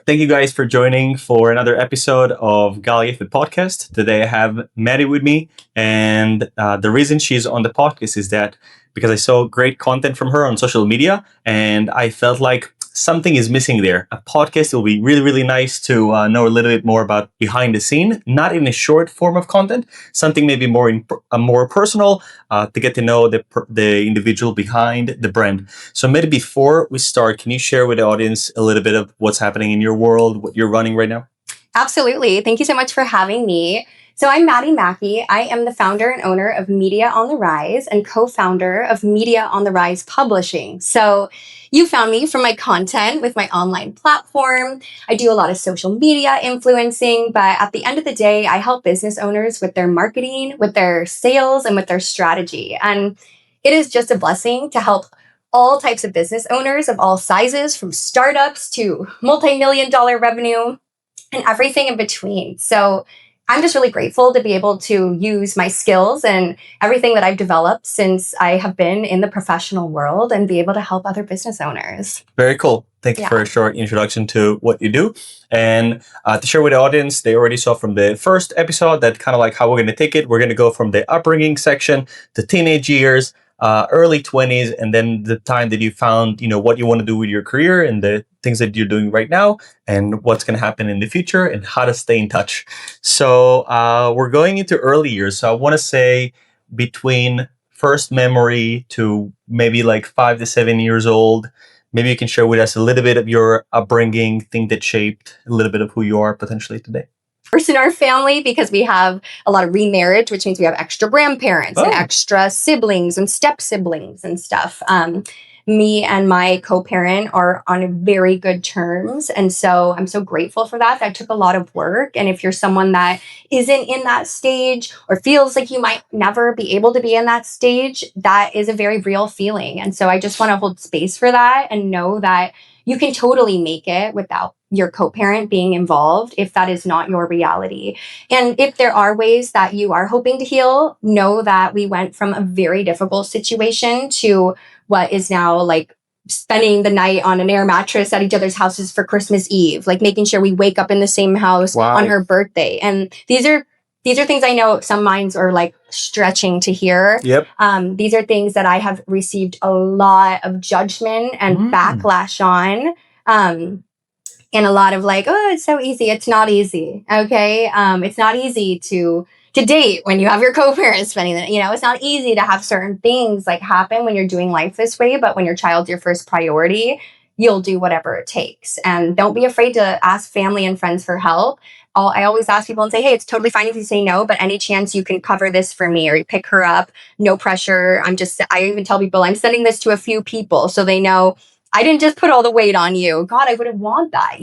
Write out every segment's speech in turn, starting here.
Thank you guys for joining for another episode of Gal Yefet podcast. Today I have Maddie with me, and the reason she's on the podcast is that because I saw great content from her on social media, and I felt like something is missing there. A podcast will be really, really nice to know a little bit more about behind the scene, not in a short form of content, something maybe more personal to get to know the individual behind the brand. So maybe before we start, can you share with the audience a little bit of what's happening in your world, what you're running right now? Absolutely. Thank you so much for having me. So I'm Maddie Mackey. I am the founder and owner of Media on the Rise and co-founder of Media on the Rise Publishing. So you found me from my content with my online platform. I do a lot of social media influencing, but at the end of the day, I help business owners with their marketing, with their sales, and with their strategy. And it is just a blessing to help all types of business owners of all sizes, from startups to multi-million-dollar revenue and everything in between. So I'm just really grateful to be able to use my skills and everything that I've developed since I have been in the professional world and be able to help other business owners. Very cool. Thank you for a short introduction to what you do. And to share with the audience, they already saw from the first episode that kind of like how we're going to take it. We're going to go from the upbringing section to teenage years, early 20s, and then the time that you found, what you want to do with your career and the things that you're doing right now and what's going to happen in the future and how to stay in touch. So we're going into early years. So I want to say between first memory to maybe like 5 to 7 years old, maybe you can share with us a little bit of your upbringing, thing that shaped a little bit of who you are potentially today. First in our family, because we have a lot of remarriage, which means we have extra grandparents and extra siblings and step siblings and stuff. Me and my co-parent are on very good terms. And so I'm so grateful for that. That took a lot of work. And if you're someone that isn't in that stage or feels like you might never be able to be in that stage, that is a very real feeling. And so I just want to hold space for that and know that you can totally make it without your co-parent being involved if that is not your reality. And if there are ways that you are hoping to heal, know that we went from a very difficult situation to what is now like spending the night on an air mattress at each other's houses for Christmas Eve, like making sure we wake up in the same house on her birthday. And these are things I know some minds are like stretching to hear. Yep. These are things that I have received a lot of judgment and backlash on. And a lot of like, oh, it's so easy. It's not easy. Okay. It's not easy to date when you have your co-parents spending it. It's not easy to have certain things like happen when you're doing life this way, but when your child's your first priority, you'll do whatever it takes. And don't be afraid to ask family and friends for help. I always ask people and say, hey, it's totally fine if you say no, but any chance you can cover this for me or you pick her up, no pressure. I even tell people I'm sending this to a few people so they know I didn't just put all the weight on you. God, I wouldn't want that,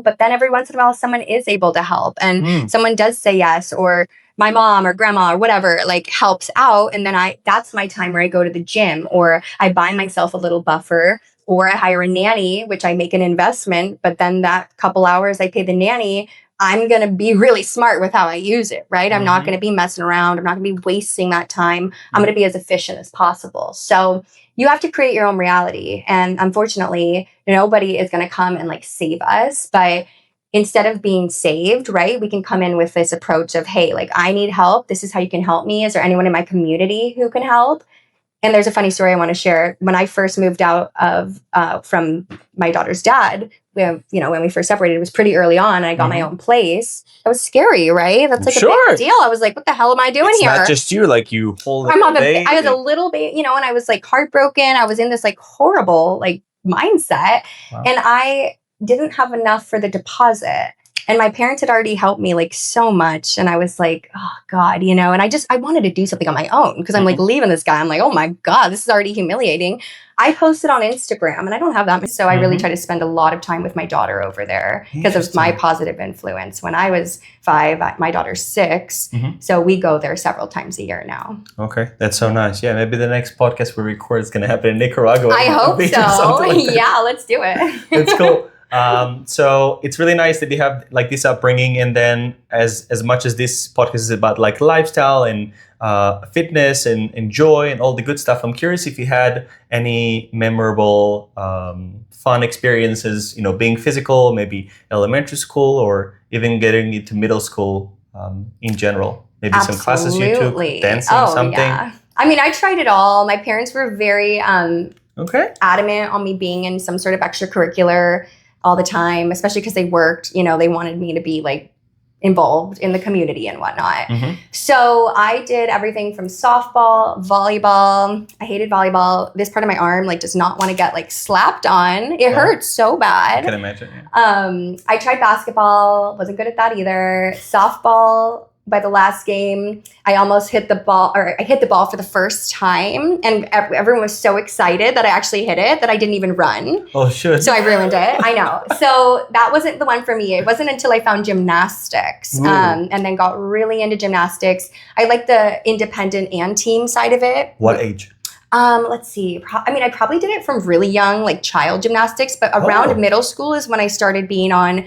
But then every once in a while, someone is able to help and someone does say yes, or my mom or grandma or whatever, like helps out. And then that's my time where I go to the gym or I buy myself a little buffer or I hire a nanny, which I make an investment. But then that couple hours I pay the nanny, I'm going to be really smart with how I use it, right? I'm not going to be messing around. I'm not going to be wasting that time. I'm going to be as efficient as possible. So you have to create your own reality. And unfortunately, nobody is going to come and like save us. But instead of being saved, right, we can come in with this approach of, hey, like I need help. This is how you can help me. Is there anyone in my community who can help? And there's a funny story I want to share. When I first moved out of from my daughter's dad, when we first separated, it was pretty early on. And I got my own place. That was scary, right? That's like a big deal. I was like, what the hell am I doing here? It's not just you, like you hold it. I was a little bit, and I was like heartbroken. I was in this like horrible like mindset. Wow. And I didn't have enough for the deposit. And my parents had already helped me like so much. And I was like, oh God, and I wanted to do something on my own because I'm like leaving this guy. I'm like, oh my God, this is already humiliating. I posted on Instagram and I don't have that much. So I really try to spend a lot of time with my daughter over there because of my positive influence. When I was 5, my daughter's 6. So we go there several times a year now. Okay. That's so nice. Yeah. Maybe the next podcast we record is going to happen in Nicaragua. I hope so. Like yeah, let's do it. That's cool. So it's really nice that you have like this upbringing, and then as much as this podcast is about like lifestyle and fitness and joy and all the good stuff. I'm curious if you had any memorable fun experiences, being physical, maybe elementary school or even getting into middle school in general. Maybe some classes you took, dancing, something. Yeah. I mean, I tried it all. My parents were very adamant on me being in some sort of extracurricular all the time, especially because they worked. They wanted me to be like involved in the community and whatnot. Mm-hmm. So I did everything from softball, volleyball. I hated volleyball. This part of my arm does not want to get slapped on. It hurts so bad. I can imagine. Yeah. I tried basketball. Wasn't good at that either. Softball. By the last game, I almost hit the ball, or I hit the ball for the first time, and everyone was so excited that I actually hit it that I didn't even run. Oh, shit. So I ruined it. I know. So that wasn't the one for me. It wasn't until I found gymnastics, and then got really into gymnastics. I like the independent and team side of it. What age? Let's see. I probably did it from really young, child gymnastics, but around middle school is when I started being on,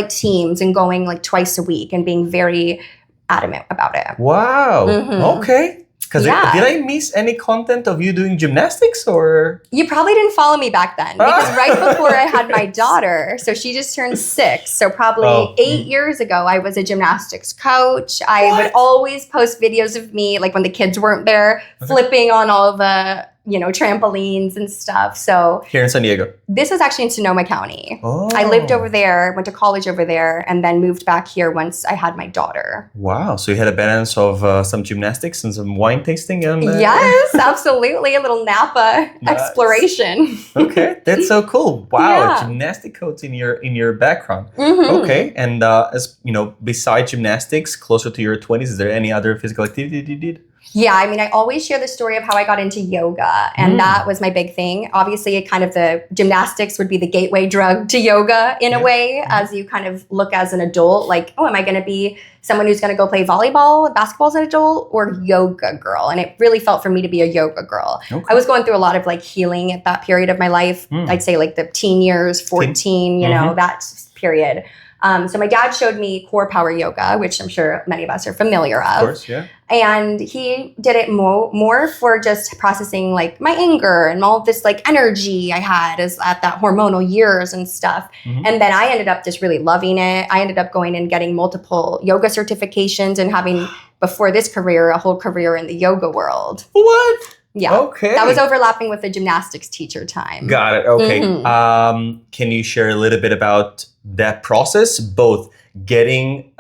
teams and going twice a week and being very adamant about it. Wow. Mm-hmm. Okay. Because did I miss any content of you doing gymnastics or? You probably didn't follow me back then because right before I had my daughter, so she just turned 6. So probably 8 years ago, I was a gymnastics coach. I would always post videos of me, when the kids weren't there, flipping on all the, trampolines and stuff. So here in San Diego. This was actually in Sonoma County. Oh. I lived over there, went to college over there, and then moved back here once I had my daughter. Wow. So you had a balance of some gymnastics and some wine tasting? Yes, absolutely. A little Napa exploration. Okay. That's so cool. Wow. Yeah. Gymnastic coach in your background. Mm-hmm. Okay. And as besides gymnastics, closer to your 20s, is there any other physical activity that you did? Yeah, I always share the story of how I got into yoga, and that was my big thing. Obviously, the gymnastics would be the gateway drug to yoga in a way, as you kind of look as an adult, am I going to be someone who's going to go play volleyball, basketball as an adult, or yoga girl? And it really felt for me to be a yoga girl. Okay. I was going through a lot of healing at that period of my life. I'd say the teen years, 14, that period. So my dad showed me core power yoga, which I'm sure many of us are familiar of. Of course, yeah. And he did it more for just processing my anger and all this energy I had at that hormonal years and stuff. Mm-hmm. And then I ended up just really loving it. I ended up going and getting multiple yoga certifications and having, before this career, a whole career in the yoga world. What? Yeah. Okay. That was overlapping with the gymnastics teacher time. Got it. Okay. Mm-hmm. Can you share a little bit about that process, both getting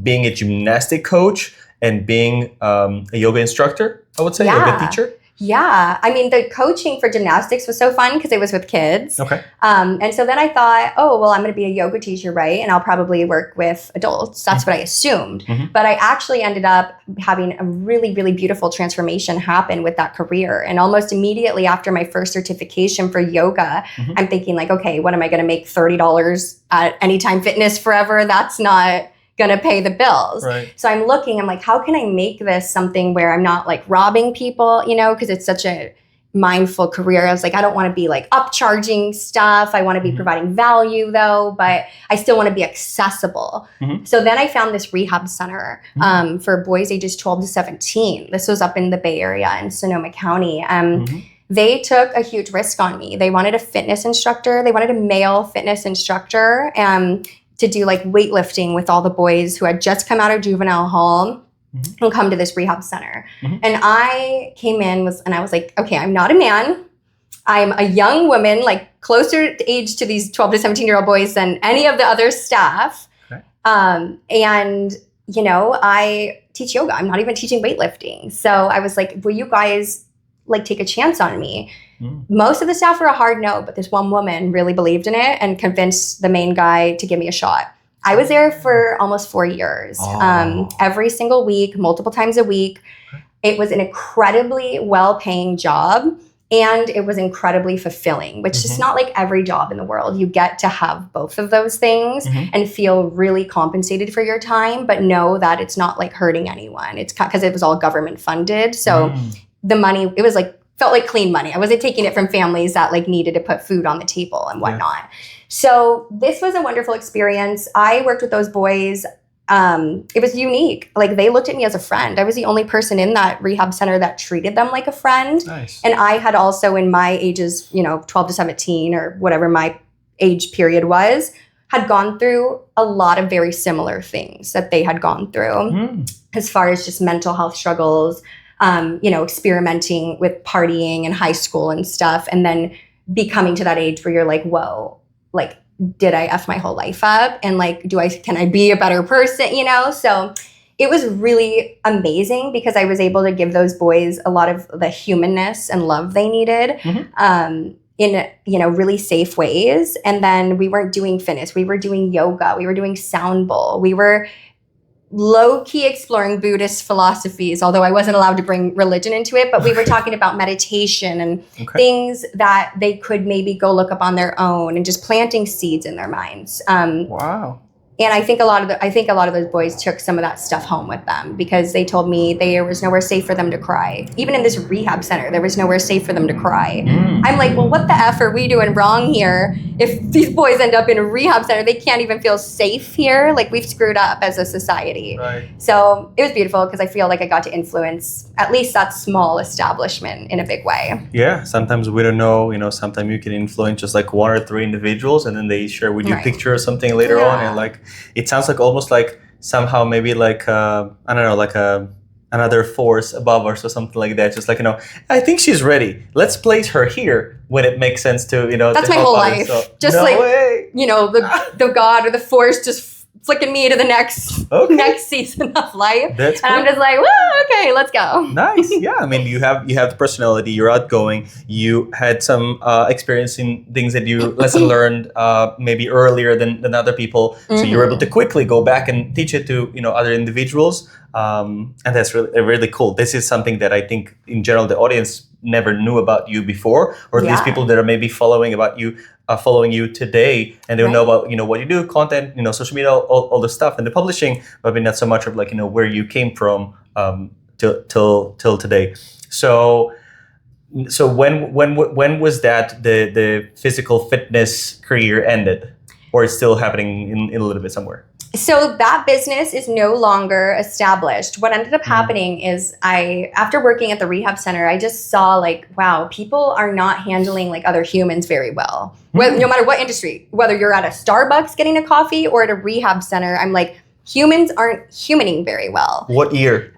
being a gymnastic coach and being a yoga instructor, I would say, yoga teacher? Yeah. The coaching for gymnastics was so fun because it was with kids. Okay. And so then I thought, I'm going to be a yoga teacher, right? And I'll probably work with adults. That's what I assumed. Mm-hmm. But I actually ended up having a really, really beautiful transformation happen with that career. And almost immediately after my first certification for yoga, I'm thinking okay, what am I going to make $30 at Anytime Fitness forever? That's not going to pay the bills. Right. So I'm looking, how can I make this something where I'm not robbing people, because it's such a mindful career. I was I don't want to be upcharging stuff. I want to be providing value though, but I still want to be accessible. Mm-hmm. So then I found this rehab center for boys ages 12 to 17. This was up in the Bay Area in Sonoma County. They took a huge risk on me. They wanted a fitness instructor. They wanted a male fitness instructor. To do weightlifting with all the boys who had just come out of juvenile hall and come to this rehab center. Mm-hmm. And I came in and I was okay, I'm not a man. I'm a young woman, closer to age to these 12 to 17-year-old boys than any of the other staff. Okay. And I teach yoga. I'm not even teaching weightlifting. So I was will you guys take a chance on me? Most of the staff were a hard no, but this one woman really believed in it and convinced the main guy to give me a shot. I was there for almost 4 years, every single week, multiple times a week. It was an incredibly well-paying job, and it was incredibly fulfilling, which is not every job in the world. You get to have both of those things and feel really compensated for your time, but know that it's not hurting anyone. It's because it was all government funded. So the money, it was felt like clean money. I wasn't taking it from families that needed to put food on the table and whatnot. Yeah. So this was a wonderful experience. I worked with those boys it was unique. Like they looked at me as a friend. I was the only person in that rehab center that treated them like a friend. Nice. And I had also in my ages, 12 to 17 or whatever my age period was, had gone through a lot of very similar things that they had gone through as far as just mental health struggles, experimenting with partying in high school and stuff. And then becoming to that age where you're like, whoa, like, did I F my whole life up? And like, can I be a better person? So it was really amazing because I was able to give those boys a lot of the humanness and love they needed. In really safe ways. And then we weren't doing fitness. We were doing yoga. We were doing sound bowl. We were low-key exploring Buddhist philosophies, although I wasn't allowed to bring religion into it, but we were talking about meditation and things that they could maybe go look up on their own and just planting seeds in their minds. Wow. And I think a lot of those boys took some of that stuff home with them because they told me there was nowhere safe for them to cry. Even in this rehab center, there was nowhere safe for them to cry. I'm like, well, what the F are we doing wrong here? If these boys end up in a rehab center, they can't even feel safe here. Like we've screwed up as a society. Right. So it was beautiful because I feel like I got to influence at least that small establishment in a big way. Yeah. Sometimes we don't know, sometimes you can influence just like 1 or 3 individuals and then they share with you a picture or something later on. And like, it sounds like almost like somehow maybe like, another force above us or something like that. Just like, I think she's ready. Let's place her here when it makes sense to, That's to my whole life. So, just no like, way. The God or the force just flicking me to the next season of life. That's cool. And I'm just like, whoa, okay, let's go. Nice. Yeah. I mean, you have the personality, you're outgoing, you had some experience in things that you lesson learned maybe earlier than other people. So you're able to quickly go back and teach it to, other individuals. And that's really, really cool. This is something that I think in general, the audience never knew about you before, or at least people that are maybe following you today, and they'll know about what you do, content, social media, all the stuff, and the publishing, but maybe not so much of like where you came from till today. So when was that the physical fitness career ended, or it's still happening in a little bit somewhere? So that business is no longer established. What ended up happening is after working at the rehab center, I just saw like, wow, people are not handling like other humans very well. No matter what industry, whether you're at a Starbucks getting a coffee or at a rehab center, I'm like, humans aren't humaning very well. What year?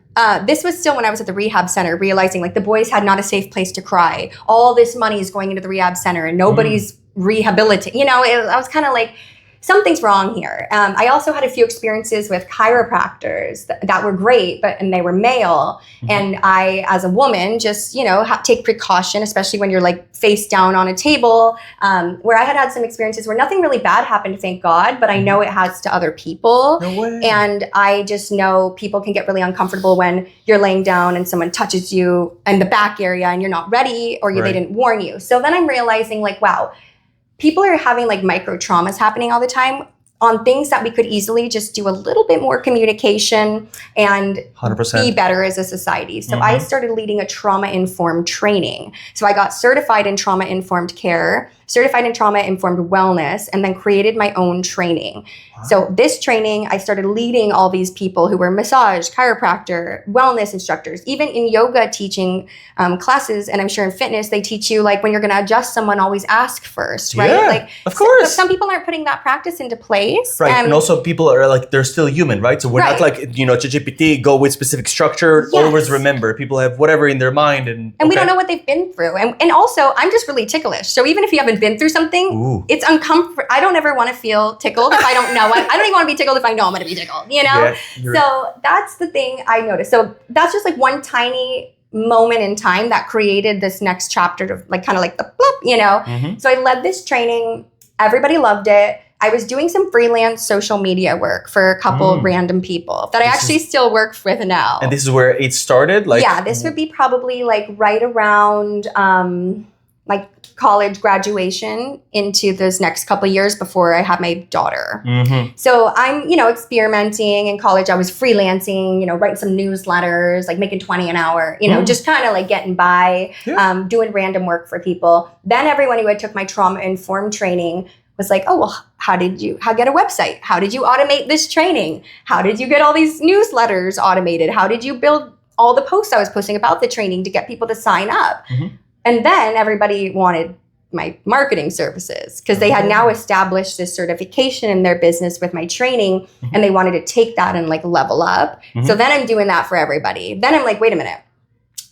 This was still when I was at the rehab center, realizing like the boys had not a safe place to cry. All this money is going into the rehab center and nobody's rehabilitating. I was kind of like, something's wrong here. I also had a few experiences with chiropractors that were great, and they were male. And I, as a woman, just, take precaution, especially when you're like face down on a table, where I had some experiences where nothing really bad happened, thank God, but I know it has to other people. No way. And I just know people can get really uncomfortable when you're laying down and someone touches you in the back area and you're not ready or they didn't warn you. So then I'm realizing like, wow, people are having like micro traumas happening all the time on things that we could easily just do a little bit more communication and 100%. Be better as a society. So I started leading a trauma-informed training. So I got certified in trauma-informed care, certified in trauma-informed wellness, and then created my own training. Wow. So this training, I started leading all these people who were massage, chiropractor, wellness instructors, even in yoga teaching classes, and I'm sure in fitness, they teach you like when you're going to adjust someone, always ask first, right? Yeah, like, of course. Some people aren't putting that practice into place. Right, and also people are like, they're still human, right? So we're not like, ChatGPT, go with specific structure, always remember, people have whatever in their mind. And we don't know what they've been through. And also, I'm just really ticklish. So even if you haven't been through something, it's uncomfortable. I don't ever want to feel tickled if I don't know what. I don't even want to be tickled if I know I'm going to be tickled, Yeah, so that's the thing I noticed. So that's just like one tiny moment in time that created this next chapter to like kind of like the blip, So I led this training. Everybody loved it. I was doing some freelance social media work for a couple random people that I actually still work with now. And this is where it started? This would be probably like right around like college graduation into those next couple of years before I had my daughter. So I'm, experimenting in college. I was freelancing, writing some newsletters, like making $20 an hour, just kind of like getting by, doing random work for people. Then everyone who had took my trauma-informed training was like, oh, well, how get a website? How did you automate this training? How did you get all these newsletters automated? How did you build all the posts I was posting about the training to get people to sign up? And then everybody wanted my marketing services because they had now established this certification in their business with my training, and they wanted to take that and like level up. So then I'm doing that for everybody. Then I'm like, wait a minute.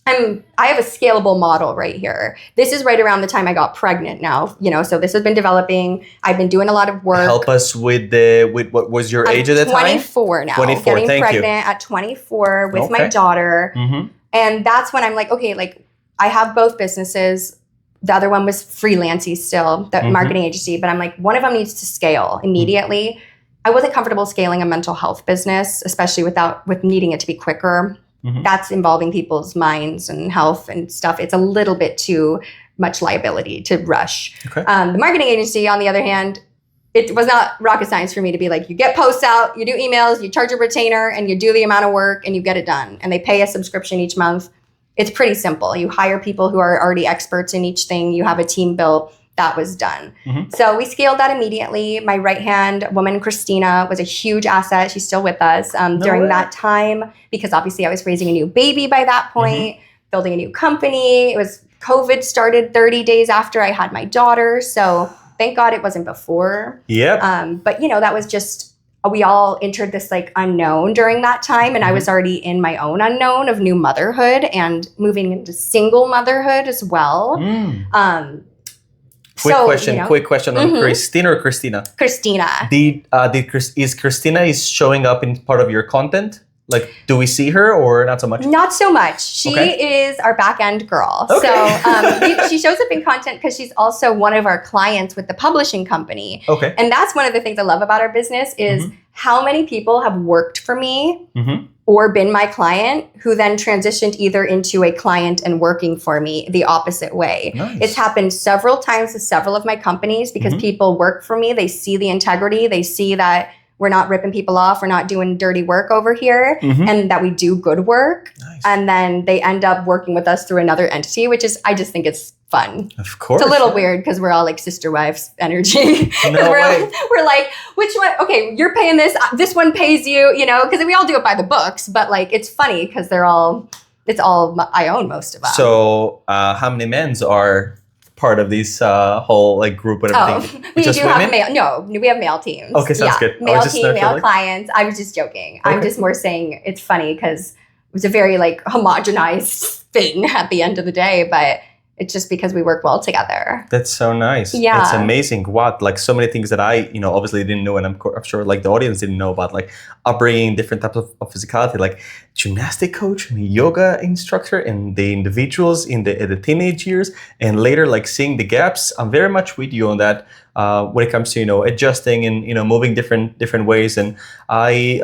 I have a scalable model right here. This is right around the time I got pregnant now, so this has been developing. I've been doing a lot of work. Help us with what was your age at the time? 24 now. 24, getting pregnant at 24 with my daughter. And that's when I'm like, okay, like I have both businesses. The other one was freelancey still, the marketing agency. But I'm like, one of them needs to scale immediately. I wasn't comfortable scaling a mental health business, especially with needing it to be quicker. That's involving people's minds and health and stuff. It's a little bit too much liability to rush. The marketing agency, on the other hand, it was not rocket science for me to be like, you get posts out, you do emails, you charge a retainer, and you do the amount of work and you get it done. And they pay a subscription each month. It's pretty simple. You hire people who are already experts in each thing. You have a team built. That was done. So we scaled that immediately. My right-hand woman, Christina, was a huge asset. She's still with us during that time because obviously I was raising a new baby by that point, building a new company. It was COVID started 30 days after I had my daughter. So thank God it wasn't before. But that was just, we all entered this like unknown during that time. And I was already in my own unknown of new motherhood and moving into single motherhood as well. Quick question on Christina or Christina? Christina. Is Christina is showing up in part of your content? Like, do we see her or not so much? Not so much. She is our back end girl. So she shows up in content because she's also one of our clients with the publishing company. And that's one of the things I love about our business is how many people have worked for me or been my client who then transitioned either into a client and working for me the opposite way. It's happened several times with several of my companies because people work for me. They see the integrity. They see that we're not ripping people off. We're not doing dirty work over here and that we do good work. And then they end up working with us through another entity, which is, I just think it's fun. Of course. It's a little weird because we're all like sister wives energy. We're like, which one? Okay, you're paying this one pays you, because we all do it by the books. But like, it's funny because it's all I own most of them. So how many men's are part of this whole like group and everything? We do have we have male teams. Okay, sounds good. Male team, male clients. I was just joking. I'm just more saying it's funny because it was a very like homogenized thing at the end of the day, but it's just because we work well together. That's so nice. Yeah. It's amazing. What, like so many things that I, obviously didn't know, and I'm sure like the audience didn't know about, like upbringing, different types of physicality, like gymnastic coach and yoga instructor and the individuals in the teenage years, and later like seeing the gaps. I'm very much with you on that when it comes to, adjusting and, moving different ways. And I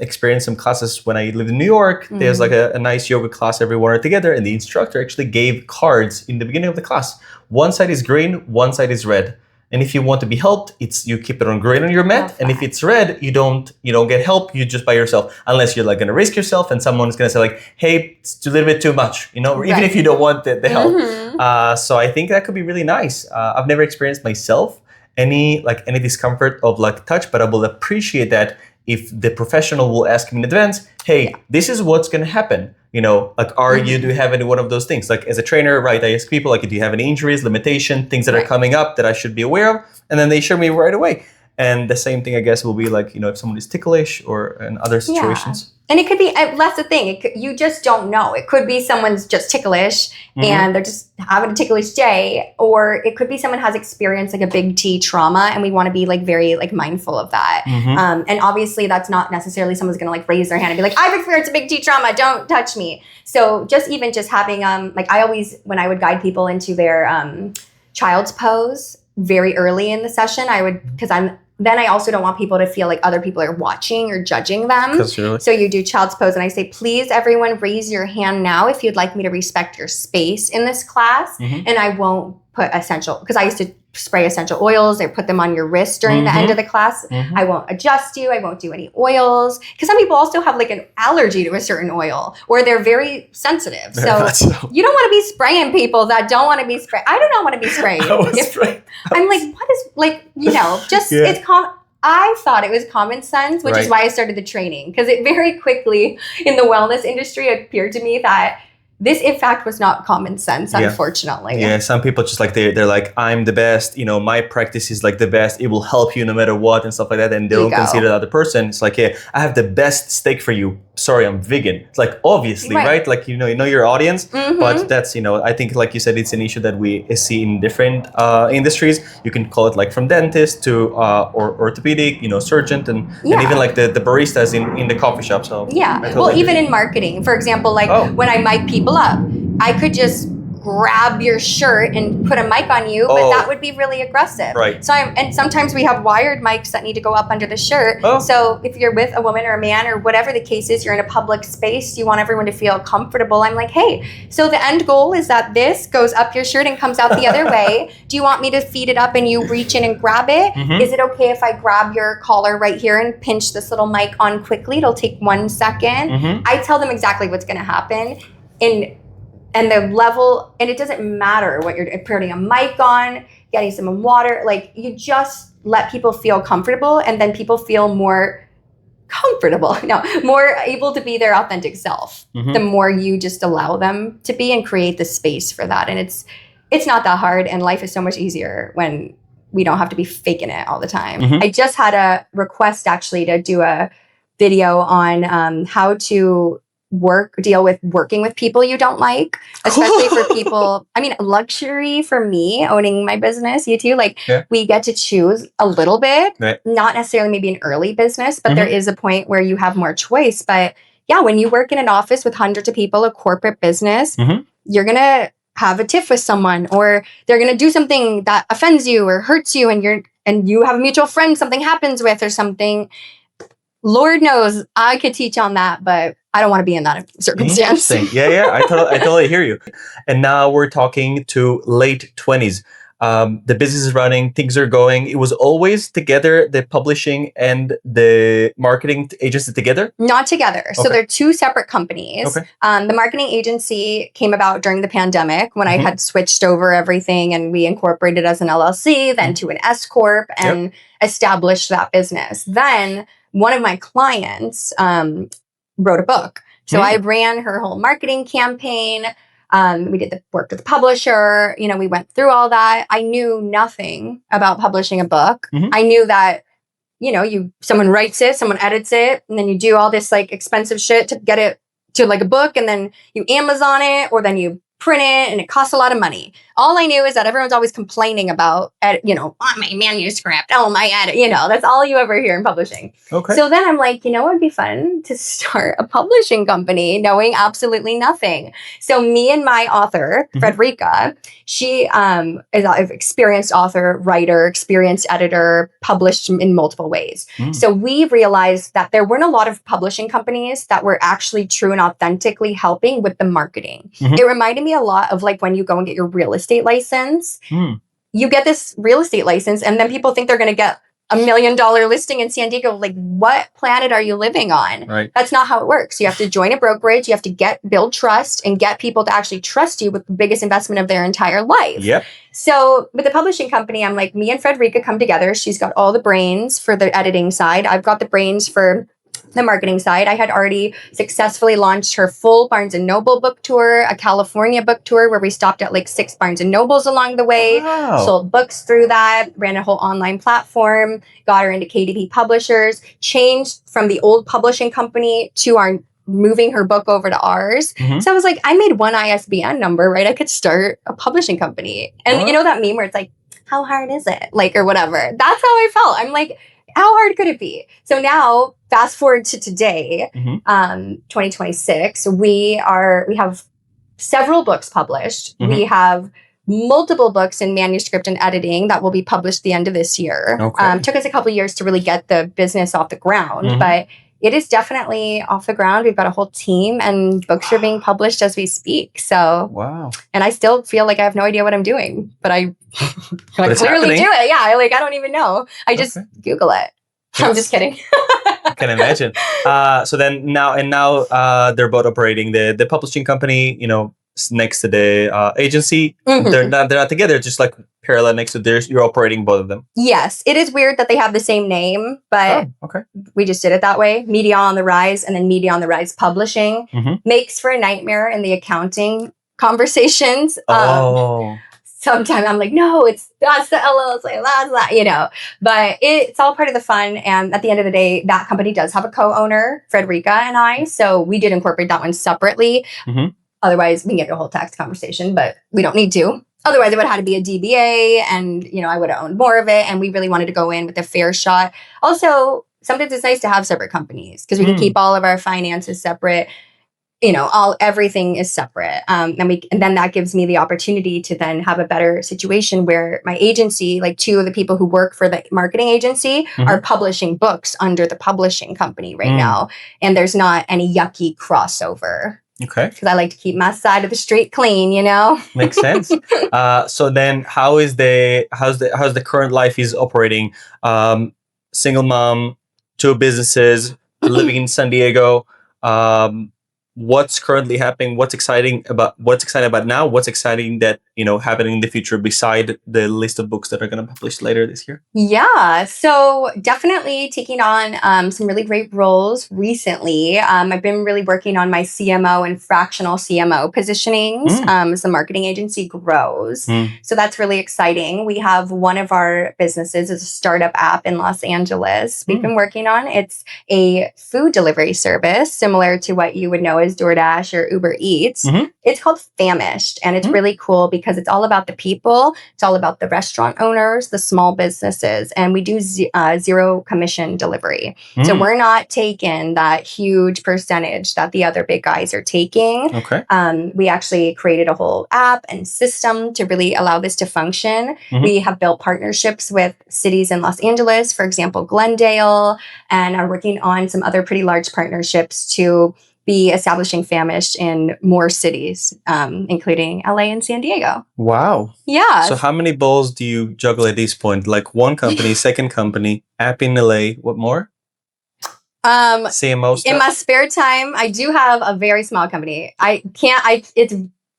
experienced some classes when I lived in New York. There's like a nice yoga class everyone are together, and the instructor actually gave cards in the beginning of the class. One side is green, one side is red. And if you want to be helped, you keep it on green on your mat. And if it's red, you don't get help. You just by yourself, unless you're like going to risk yourself and someone's going to say like, hey, it's a little bit too much, even if you don't want the help. So I think that could be really nice. I've never experienced myself any discomfort of like touch, but I will appreciate that if the professional will ask me in advance, hey, this is what's going to happen. Like, do you have any one of those things? Like as a trainer, right, I ask people, like, do you have any injuries, limitation, things that are coming up that I should be aware of? And then they show me right away. And the same thing, I guess, will be like, if someone is ticklish or in other situations. And it could be, that's the thing, you just don't know. It could be someone's just ticklish and they're just having a ticklish day. Or it could be someone has experienced like a big T trauma, and we want to be like very like mindful of that. And obviously that's not necessarily someone's going to like raise their hand and be like, I've experienced a big T trauma, don't touch me. So just having, like I always, when I would guide people into their child's pose very early in the session, then I also don't want people to feel like other people are watching or judging them. So you do child's pose, and I say, please, everyone, raise your hand now if you'd like me to respect your space in this class. And I won't put essential, because I used to spray essential oils or put them on your wrist during the end of the class. I won't adjust you. I won't do any oils. Because some people also have like an allergy to a certain oil or they're very sensitive. So you don't want to be spraying people that don't want to be sprayed. I do not want to be sprayed. I'm like, what is like, you know, just it's I thought it was common sense, which is why I started the training. Because it very quickly in the wellness industry appeared to me that this, in fact, was not common sense, unfortunately. Yeah, some people just like, they're like, I'm the best, you know, my practice is like the best. It will help you no matter what and stuff like that. And they don't consider the other person. It's like, yeah, I have the best steak for you. Sorry, I'm vegan. It's like, obviously, right? Like, you know your audience. But that's, you know, I think, like you said, it's an issue that we see in different industries. You can call it like from dentist to or orthopedic, you know, surgeon and even like the baristas in the coffee shop. So well, even in marketing, for example, like when I mic people up, I could just grab your shirt and put a mic on you, but that would be really aggressive. Right. So and sometimes we have wired mics that need to go up under the shirt. So if you're with a woman or a man or whatever the case is, you're in a public space, you want everyone to feel comfortable. I'm like, hey, so the end goal is that this goes up your shirt and comes out the other way. Do you want me to feed it up and you reach in and grab it? Is it okay if I grab your collar right here and pinch this little mic on quickly? It'll take 1 second. I tell them exactly what's going to happen. And the level, and it doesn't matter what you're putting a mic on, getting some water, like you just let people feel comfortable and then people feel more comfortable, more able to be their authentic self. The more you just allow them to be and create the space for that. And it's not that hard and life is so much easier when we don't have to be faking it all the time. I just had a request actually to do a video on how to deal with working with people you don't like, especially for people. I mean, luxury for me owning my business, you too, like we get to choose a little bit, not necessarily maybe an early business, but there is a point where you have more choice. But yeah, when you work in an office with hundreds of people, a corporate business, you're going to have a tiff with someone or they're going to do something that offends you or hurts you and you have a mutual friend something happens with or something. Lord knows I could teach on that, but I don't want to be in that circumstance. Yeah, I totally hear you. And now we're talking to late 20s. The business is running, things are going. It was always together, the publishing and the marketing agency together? Not together. So they're two separate companies. The marketing agency came about during the pandemic when I had switched over everything and we incorporated as an LLC, then to an S Corp and established that business. Then one of my clients wrote a book. So I ran her whole marketing campaign. We did the work with the publisher. You know, we went through all that. I knew nothing about publishing a book. I knew that, you know, someone writes it, someone edits it, and then you do all this like expensive shit to get it to like a book, and then you Amazon it, or then you print it, and it costs a lot of money. All I knew is that everyone's always complaining about, my manuscript, my edit, that's all you ever hear in publishing. So then I'm like, it'd be fun to start a publishing company knowing absolutely nothing. So me and my author, Frederica, she is an experienced author, writer, experienced editor, published in multiple ways. So we realized that there weren't a lot of publishing companies that were actually true and authentically helping with the marketing. It reminded me a lot of like when you go and get your real estate license. You get this real estate license and then people think they're going to get $1 million listing in San Diego. Like, what planet are you living on? Right. That's not how it works. You have to join a brokerage. You have to build trust and get people to actually trust you with the biggest investment of their entire life. Yep. So with the publishing company, I'm like, me and Frederica come together. She's got all the brains for the editing side. I've got the brains for the marketing side. I had already successfully launched her full Barnes & Noble book tour, a California book tour where we stopped at like 6 Barnes & Nobles along the way, sold books through that, ran a whole online platform, got her into KDP Publishers, changed from the old publishing company to our moving her book over to ours. So I was like, I made one ISBN number, right? I could start a publishing company. And you know that meme where it's like, how hard is it? Like, or whatever. That's how I felt. I'm like, how hard could it be? So now, fast forward to today, 2026, we have several books published. We have multiple books in manuscript and editing that will be published the end of this year. Took us a couple of years to really get the business off the ground, but it is definitely off the ground. We've got a whole team, and books are being published as we speak. So, wow. And I still feel like I have no idea what I'm doing, but I But clearly do it. Yeah, I don't even know. I just Google it. I'm just kidding. I can imagine. So then now they're both operating the publishing company, next to the agency. Mhm. They're not together, just like parallel next to theirs. You're operating both of them. Yes, it is weird that they have the same name, but okay. we just did it that way. Media on the Rise and then Media on the Rise Publishing makes for a nightmare in the accounting conversations. Sometimes I'm like, no, that's the LLC, that's that, But it's all part of the fun. And at the end of the day, that company does have a co-owner, Frederica and I. So we did incorporate that one separately. Mm-hmm. Otherwise, we can get a whole tax conversation, but we don't need to. Otherwise, it would have had to be a DBA, and I would have owned more of it. And we really wanted to go in with a fair shot. Also, sometimes it's nice to have separate companies because we can keep all of our finances separate. Everything is separate. And then that gives me the opportunity to then have a better situation where my agency, like two of the people who work for the marketing agency are publishing books under the publishing company right now. And there's not any yucky crossover. Okay. Because I like to keep my side of the street clean, Makes sense. So then how's the current life is operating? Single mom, two businesses, living in San Diego. What's currently happening? What's exciting about now? What's exciting that happening in the future beside the list of books that are going to publish later this year? Yeah, so definitely taking on some really great roles recently. I've been really working on my CMO and fractional CMO positionings as the marketing agency grows. So that's really exciting. We have one of our businesses is a startup app in Los Angeles. We've been working on. It's a food delivery service similar to what you would know as DoorDash or Uber Eats. It's called Famished, and it's really cool because it's all about the people. It's all about the restaurant owners, the small businesses, and we do zero commission delivery. So we're not taking that huge percentage that the other big guys are taking. Okay. We actually created a whole app and system to really allow this to function. We have built partnerships with cities in Los Angeles, for example, Glendale, and are working on some other pretty large partnerships to be establishing Famished in more cities, including LA and San Diego. Wow. Yeah. So how many balls do you juggle at this point? Like one company, second company, app in LA, what more? CMO stuff? In my spare time, I do have a very small company. I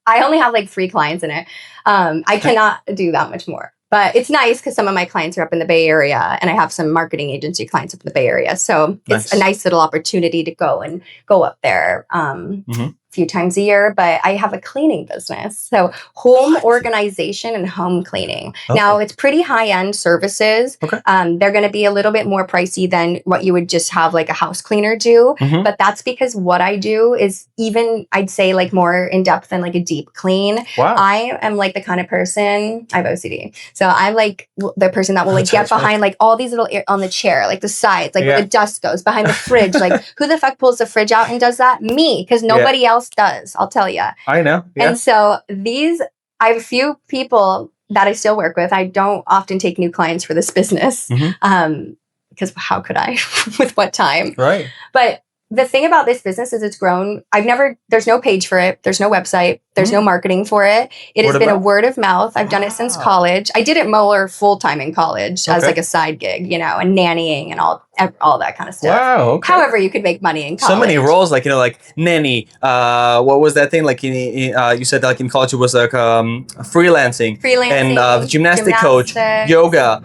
only have like 3 clients in it. I cannot do that much more. But it's nice because some of my clients are up in the Bay Area, and I have some marketing agency clients up in the Bay Area. So it's a nice little opportunity to go up there a few times a year. But I have a cleaning business. So home organization and home cleaning. Now, it's pretty high-end services. Okay. They're going to be a little bit more pricey than what you would just have like a house cleaner do. But that's because what I do is even, I'd say, like more in-depth than like a deep clean. Wow. I am like the kind of person, I have OCD. So I'm like the person that will like get behind like all these little on the chair, like the sides, like where the dust goes behind the fridge. Like who the fuck pulls the fridge out and does that? Me, because nobody else does. I'll tell you. I know. Yeah. And so I have a few people that I still work with. I don't often take new clients for this business because how could I with what time? Right. But the thing about this business is it's grown. There's no page for it. There's no website. There's no marketing for it. It has been a word of mouth. I've done it since college. I did it more full-time in college as like a side gig, and nannying and all that kind of stuff. Wow. Okay. However you could make money in college. So many roles, like, like nanny. What was that thing? Like you said, like in college, it was like freelancing. And gymnastic coach, yoga,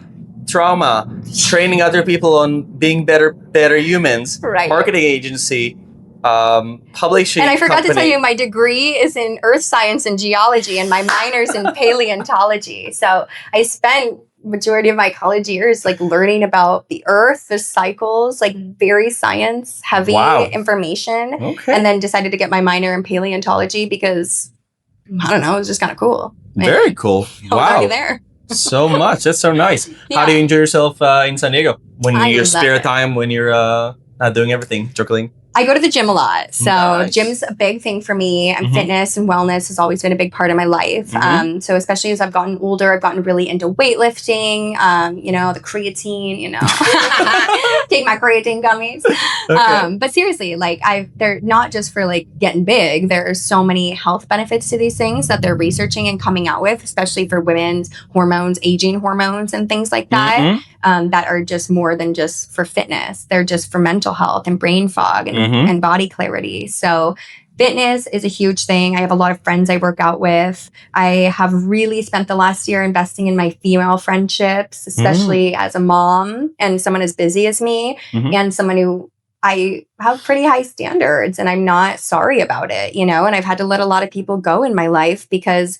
trauma, training other people on being better humans, right. Marketing agency, publishing. And I forgot company. to tell you, my degree is in earth science and geology, and my minor's in paleontology. So I spent majority of my college years like learning about the earth, the cycles, like very science heavy information. Okay. And then decided to get my minor in paleontology because I don't know, it was just kind of cool. Very cool. I was already there. So much. That's so nice. Yeah. How do you enjoy yourself in San Diego? When I your love spare it. time, when you're not doing everything, juggling? I go to the gym a lot. So Nice. gym's a big thing for me, and Mhm. fitness and wellness has always been a big part of my life. Mhm. So especially as I've gotten older, I've gotten really into weightlifting, the creatine, take my creatine gummies. Okay. But seriously, they're not just for like getting big. There are so many health benefits to these things that they're researching and coming out with, especially for women's hormones, aging hormones and things like that. Mhm. That are just more than just for fitness. They're just for mental health and brain fog and, Mhm. and body clarity. So fitness is a huge thing. I have a lot of friends I work out with. I have really spent the last year investing in my female friendships, especially as a mom and someone as busy as me, Mhm. and someone who I have pretty high standards, and I'm not sorry about it, and I've had to let a lot of people go in my life because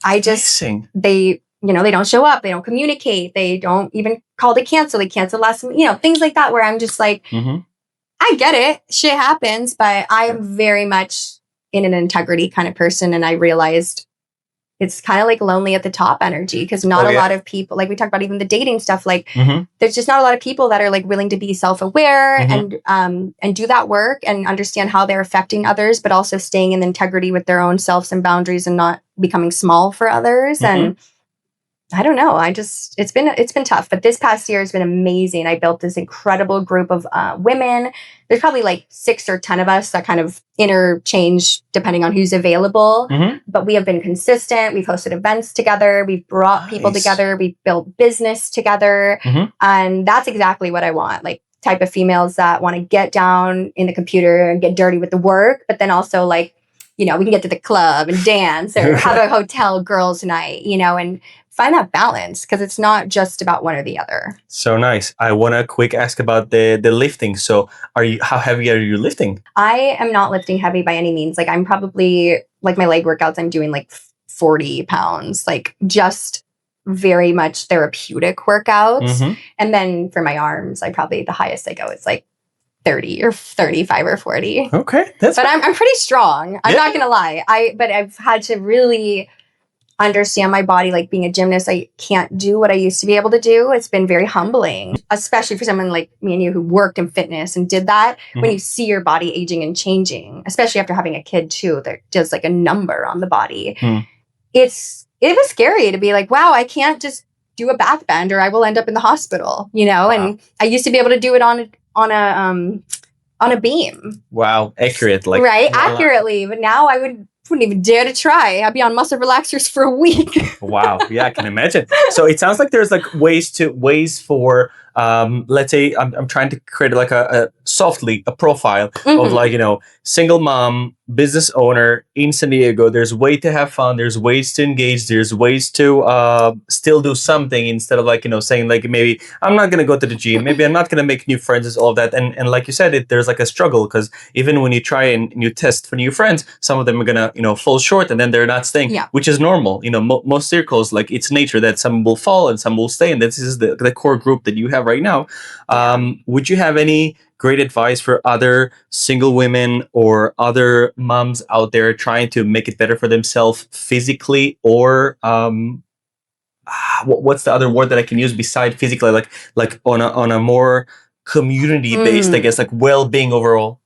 Amazing. they don't show up, they don't communicate, they don't even call to cancel, they cancel last minute, things like that, where I'm just like, Mhm. I get it, shit happens, but I am very much in an integrity kind of person, and I realized it's kind of like lonely at the top energy, because not Oh, a yeah. lot of people, like we talked about even the dating stuff, like Mhm. there's just not a lot of people that are like willing to be self-aware Mhm. and do that work and understand how they're affecting others, but also staying in integrity with their own selves and boundaries and not becoming small for others. Mhm. And I don't know. It's been tough, but this past year has been amazing. I built this incredible group of women. There's probably like 6 or 10 of us that kind of interchange depending on who's available. Mhm. But we have been consistent. We've hosted events together. We've brought people Nice. together. We've built business together, Mhm. and that's exactly what I want. Like type of females that want to get down in the computer and get dirty with the work, but then also like, we can get to the club and dance or have a hotel girls night, and find that balance, because it's not just about one or the other. So nice. I want to quick ask about the lifting. So how heavy are you lifting? I am not lifting heavy by any means. Like I'm probably, like my leg workouts, I'm doing like 40 pounds, like just very much therapeutic workouts. Mhm. And then for my arms, the highest I go is like 30 or 35 or 40. Okay, But I'm pretty strong. I'm Yeah. not gonna lie. But I've had to really understand my body. Like being a gymnast, I can't do what I used to be able to do. It's been very humbling, especially for someone like me and you who worked in fitness and did that. When you see your body aging and changing, especially after having a kid too, that does like a number on the body. It was scary to be like, wow, I can't just do a back bend or I will end up in the hospital, Wow. And I used to be able to do it on a beam. Wow, accurate, like right, accurately. But now I wouldn't even dare to try. I'd be on muscle relaxers for a week. Wow, yeah, I can imagine. So it sounds like there's like ways for let's say I'm trying to create like a softly a profile of like single mom business owner in San Diego. There's way to have fun, there's ways to engage, there's ways to still do something instead of like saying like maybe I'm not gonna go to the gym, maybe I'm not gonna make new friends, all of that. And like you said, there's like a struggle, because even when you try and you test for new friends, some of them are gonna fall short, and then they're not staying. Yeah. Which is normal. Most circles, like it's nature that some will fall and some will stay, and this is the core group that you have right now. Would you have any great advice for other single women or other moms out there trying to make it better for themselves physically, or what's the other word that I can use beside physically, like on a more community based, I guess, like well-being overall?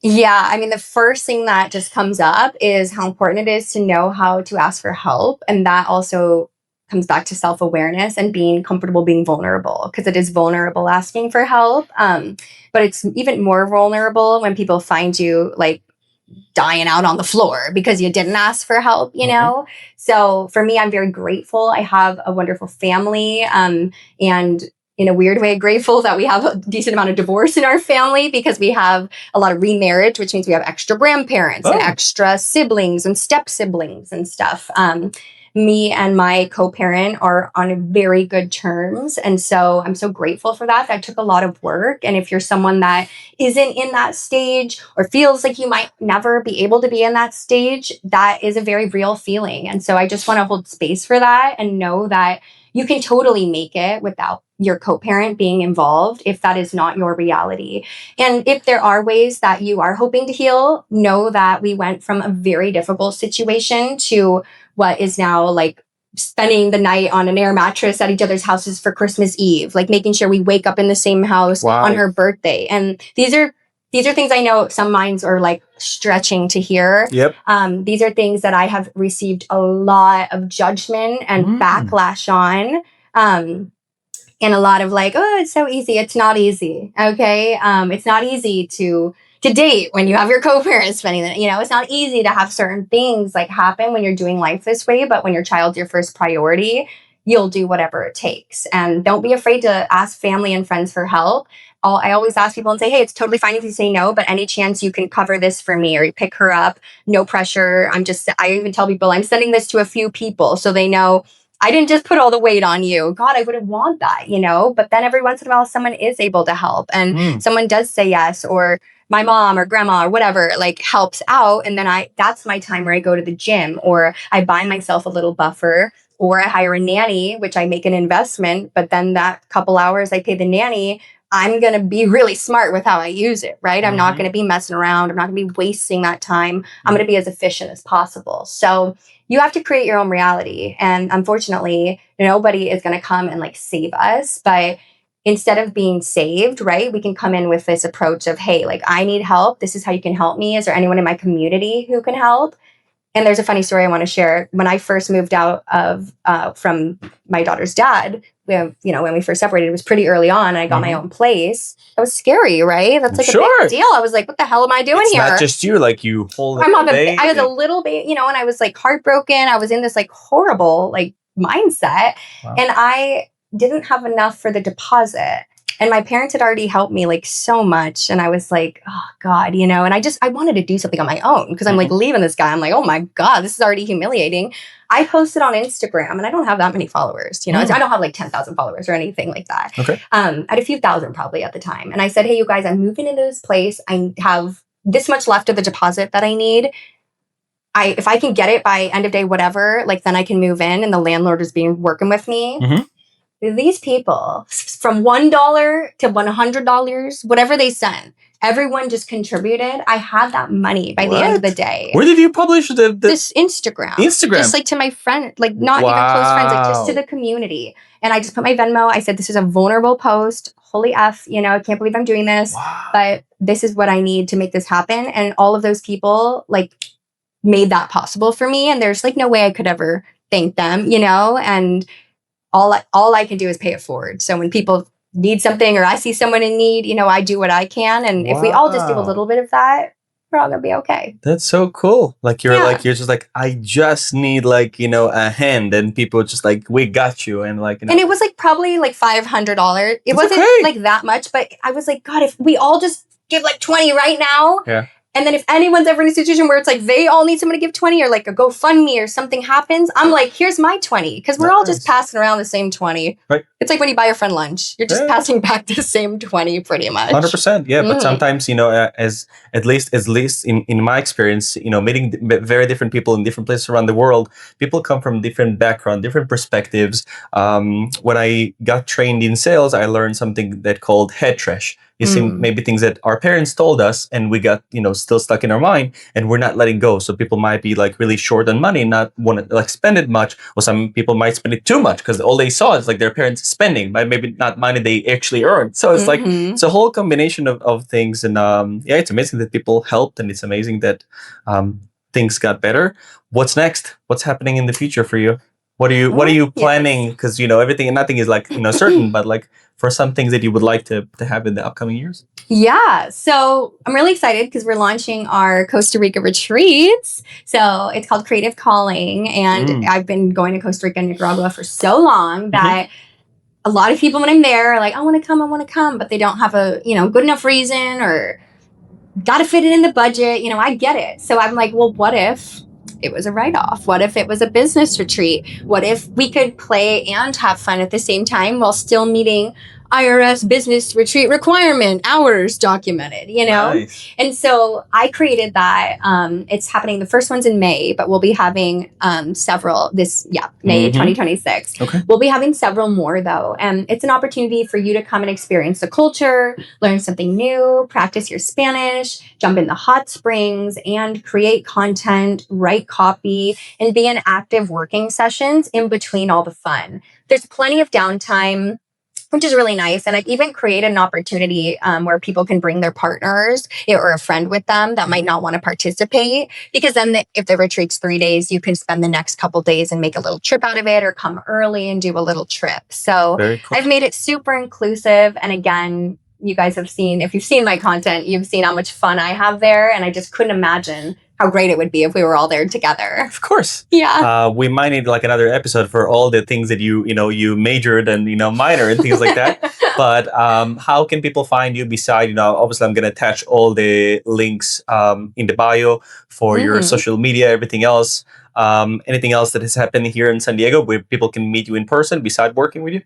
Yeah, I mean, the first thing that just comes up is how important it is to know how to ask for help. And that also comes back to self-awareness and being comfortable being vulnerable, because it is vulnerable asking for help. But it's even more vulnerable when people find you like dying out on the floor because you didn't ask for help, So for me, I'm very grateful. I have a wonderful family, and in a weird way, grateful that we have a decent amount of divorce in our family, because we have a lot of remarriage, which means we have extra grandparents and extra siblings and step siblings and stuff. Me and my co-parent are on very good terms. And so I'm so grateful for that. That took a lot of work. And if you're someone that isn't in that stage or feels like you might never be able to be in that stage, that is a very real feeling. And so I just want to hold space for that and know that you can totally make it without your co-parent being involved if that is not your reality. And if there are ways that you are hoping to heal, know that we went from a very difficult situation to what is now like spending the night on an air mattress at each other's houses for Christmas Eve, like making sure we wake up in the same house Wow. on her birthday. And these are these are things I know some minds are like stretching to hear. Yep. These are things that I have received a lot of judgment and backlash on. And a lot of like, oh, it's so easy. It's not easy. Okay. It's not easy to date when you have your co-parents spending it. It's not easy to have certain things like happen when you're doing life this way, but when your child's your first priority, you'll do whatever it takes. And don't be afraid to ask family and friends for help. I always ask people and say, hey, it's totally fine if you say no, but any chance you can cover this for me or you pick her up, no pressure. I even tell people I'm sending this to a few people so they know I didn't just put all the weight on you. God, I wouldn't want that, But then every once in a while, someone is able to help and someone does say yes, or my mom or grandma or whatever, like helps out. And then that's my time where I go to the gym or I buy myself a little buffer or I hire a nanny, which I make an investment. But then that couple hours I pay the nanny, I'm going to be really smart with how I use it, right? I'm not going to be messing around. I'm not going to be wasting that time. I'm going to be as efficient as possible. So you have to create your own reality. And unfortunately, nobody is going to come and like save us. But instead of being saved, right, we can come in with this approach of, hey, like I need help. This is how you can help me. Is there anyone in my community who can help? And there's a funny story I want to share. When I first moved out of from my daughter's dad, when we first separated, it was pretty early on. And I got my own place. That was scary, right? That's like a big deal. I was like, what the hell am I doing here? It's not just you, like you hold I was a little baby, and I was like heartbroken. I was in this like horrible like mindset. Wow. And I didn't have enough for the deposit. And my parents had already helped me like so much. And I was like, oh God, and I wanted to do something on my own because I'm like leaving this guy. I'm like, oh my God, this is already humiliating. I posted on Instagram and I don't have that many followers, I don't have like 10,000 followers or anything like that. Okay. I had a few thousand probably at the time. And I said, hey, you guys, I'm moving into this place. I have this much left of the deposit that I need. If I can get it by end of day, whatever, like then I can move in and the landlord is working with me. These people from $1 to $100, whatever they sent, everyone just contributed. I had that money by the end of the day. Where did you publish this Instagram? Just like to my friend, like not even close friends, like just to the community. And I just put my Venmo. I said, this is a vulnerable post. Holy F, I can't believe I'm doing this, but this is what I need to make this happen. And all of those people like made that possible for me. And there's like no way I could ever thank them, and all I can do is pay it forward. So when people need something or I see someone in need, I do what I can. And if we all just do a little bit of that, we're all gonna be okay. That's so cool. Like you're just like, I just need like, a hand, and people just like, we got you. And like, and it was like probably like $500. It wasn't like that much, but I was like, God, if we all just give like 20 right now. Yeah. And then if anyone's ever in a situation where it's like they all need someone to give 20 or like a GoFundMe or something happens, I'm like, here's my 20. Because we're all just passing around the same 20. Right. It's like when you buy your friend lunch. You're just passing back the same 20 pretty much. 100%. Yeah. But sometimes, as at least in my experience, meeting very different people in different places around the world, people come from different backgrounds, different perspectives. When I got trained in sales, I learned something that called head trash. You see maybe things that our parents told us and we got, still stuck in our mind and we're not letting go. So people might be like really short on money, not want to like spend it much. Or some people might spend it too much because all they saw is like their parents spending, but maybe not money they actually earned. So it's like, it's a whole combination of things. And it's amazing that people helped, and it's amazing that things got better. What's next? What's happening in the future for you? What are you planning? Because, everything and nothing is like, certain, but like for some things that you would like to have in the upcoming years? Yeah. So I'm really excited because we're launching our Costa Rica retreats. So it's called Creative Calling. And I've been going to Costa Rica and Nicaragua for so long that a lot of people when I'm there are like, I want to come, but they don't have a, good enough reason or got to fit it in the budget. I get it. So I'm like, well, what if it was a write-off? What if it was a business retreat? What if we could play and have fun at the same time while still meeting IRS business retreat requirement hours documented, Nice. And so I created that. It's happening. The first one's in May, but we'll be having several May 2026. Okay. We'll be having several more though. And it's an opportunity for you to come and experience the culture, learn something new, practice your Spanish, jump in the hot springs and create content, write copy, and be in active working sessions in between all the fun. There's plenty of downtime. which is really nice. And I've even created an opportunity where people can bring their partners or a friend with them that might not want to participate. Because then if the retreat's 3 days, you can spend the next couple days and make a little trip out of it or come early and do a little trip. So Very cool. I've made it super inclusive. And again, you guys have seen, if you've seen my content, you've seen how much fun I have there. And I just couldn't imagine how great it would be if we were all there together. Of course. Yeah. We might need like another episode for all the things that you majored and, minor and things like that. But how can people find you beside, obviously I'm going to attach all the links in the bio for your social media, everything else. Anything else that has happened here in San Diego where people can meet you in person beside working with you?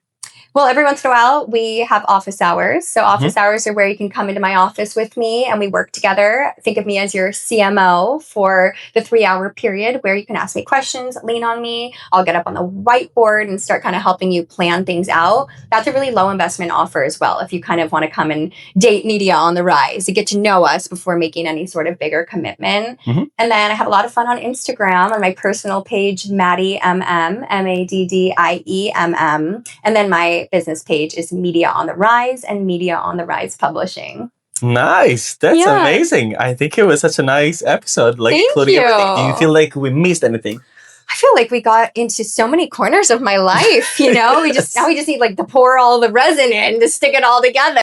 Well, every once in a while, we have office hours. So office hours are where you can come into my office with me and we work together. Think of me as your CMO for the 3-hour period where you can ask me questions, lean on me. I'll get up on the whiteboard and start kind of helping you plan things out. That's a really low investment offer as well. If you kind of want to come and date media on the rise, you get to know us before making any sort of bigger commitment. And then I have a lot of fun on Instagram on my personal page, Maddie MM, MADDIEMM. And then my business page is Media on the Rise and Media on the Rise Publishing. Nice. That's amazing. I think it was such a nice episode, like including everything. Do you feel like we missed anything? I feel like we got into so many corners of my life, we just need like to pour all the resin in to stick it all together.